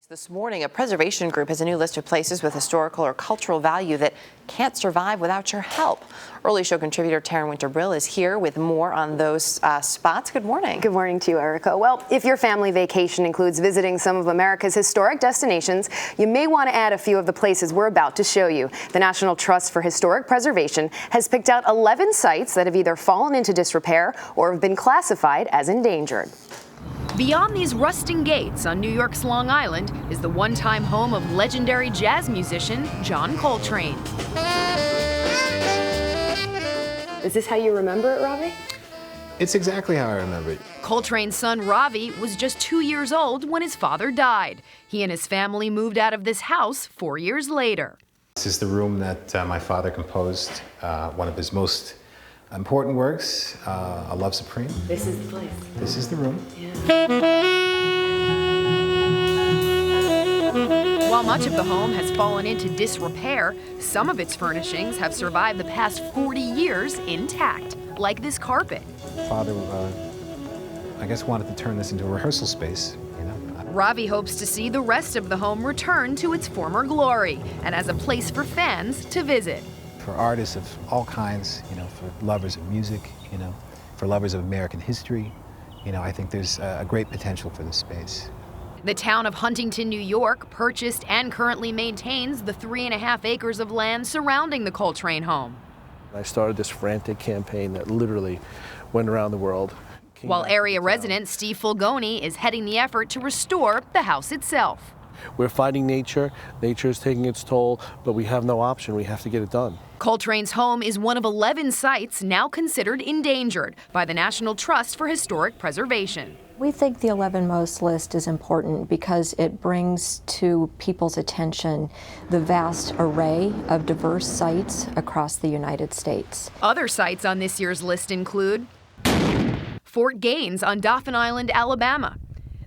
This morning, a preservation group has a new list of places with historical or cultural value that can't survive without your help. Early Show contributor Taryn Winter Brill is here with more on those spots. Good morning. Good morning to you, Erica. Well, if your family vacation includes visiting some of America's historic destinations, you may want to add a few of the places we're about to show you. The National Trust for Historic Preservation has picked out 11 sites that have either fallen into disrepair or have been classified as endangered. Beyond these rusting gates on New York's Long Island is the one-time home of legendary jazz musician John Coltrane. Is this how you remember it, Ravi? It's exactly how I remember it. Coltrane's son Ravi was just 2 years old when his father died. He and his family moved out of this house 4 years later. This is the room that my father composed, one of his most important works, A Love Supreme. This is the place. This is the room. While much of the home has fallen into disrepair, some of its furnishings have survived the past 40 years intact, like this carpet. Father, I guess, wanted to turn this into a rehearsal space, you know. Ravi hopes to see the rest of the home return to its former glory and as a place for fans to visit. For artists of all kinds, you know, for lovers of music, you know, for lovers of American history, you know, I think there's a great potential for this space. The town of Huntington, New York, purchased and currently maintains the 3.5 acres of land surrounding the Coltrane home. I started this frantic campaign that literally went around the world. While area resident Steve Fulgoni is heading the effort to restore the house itself. We're fighting nature. Nature is taking its toll, but we have no option. We have to get it done. Coltrane's home is one of 11 sites now considered endangered by the National Trust for Historic Preservation. We think the 11 most list is important because it brings to people's attention the vast array of diverse sites across the United States. Other sites on this year's list include Fort Gaines on Dauphin Island, Alabama,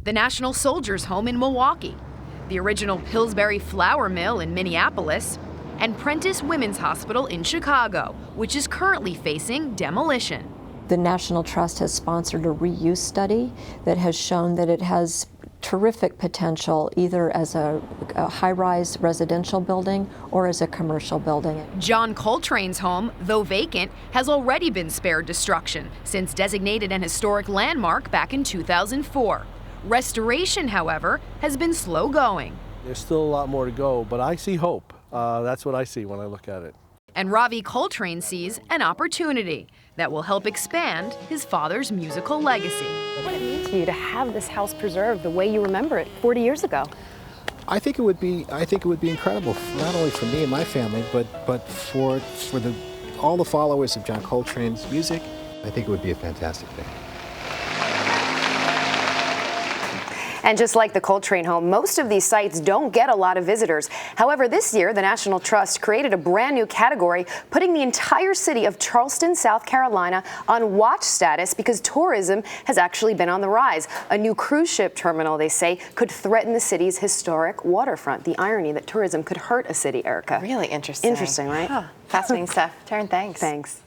the National Soldiers Home in Milwaukee, the original Pillsbury Flour Mill in Minneapolis, and Prentice Women's Hospital in Chicago, which is currently facing demolition. The National Trust has sponsored a reuse study that has shown that it has terrific potential either as a high-rise residential building or as a commercial building. John Coltrane's home, though vacant, has already been spared destruction since designated an historic landmark back in 2004. Restoration, however, has been slow going. There's still a lot more to go, but I see hope. That's what I see when I look at it. And Ravi Coltrane sees an opportunity that will help expand his father's musical legacy. What would it mean to you to have this house preserved the way you remember it 40 years ago? I think it would be incredible, not only for me and my family, but for all the followers of John Coltrane's music. I think it would be a fantastic thing. And just like the Coltrane home, most of these sites don't get a lot of visitors. However, this year, the National Trust created a brand new category, putting the entire city of Charleston, South Carolina on watch status because tourism has actually been on the rise. A new cruise ship terminal, they say, could threaten the city's historic waterfront. The irony that tourism could hurt a city, Erica. Really interesting. Interesting, right? Huh. Fascinating stuff. Taryn, thanks. Thanks.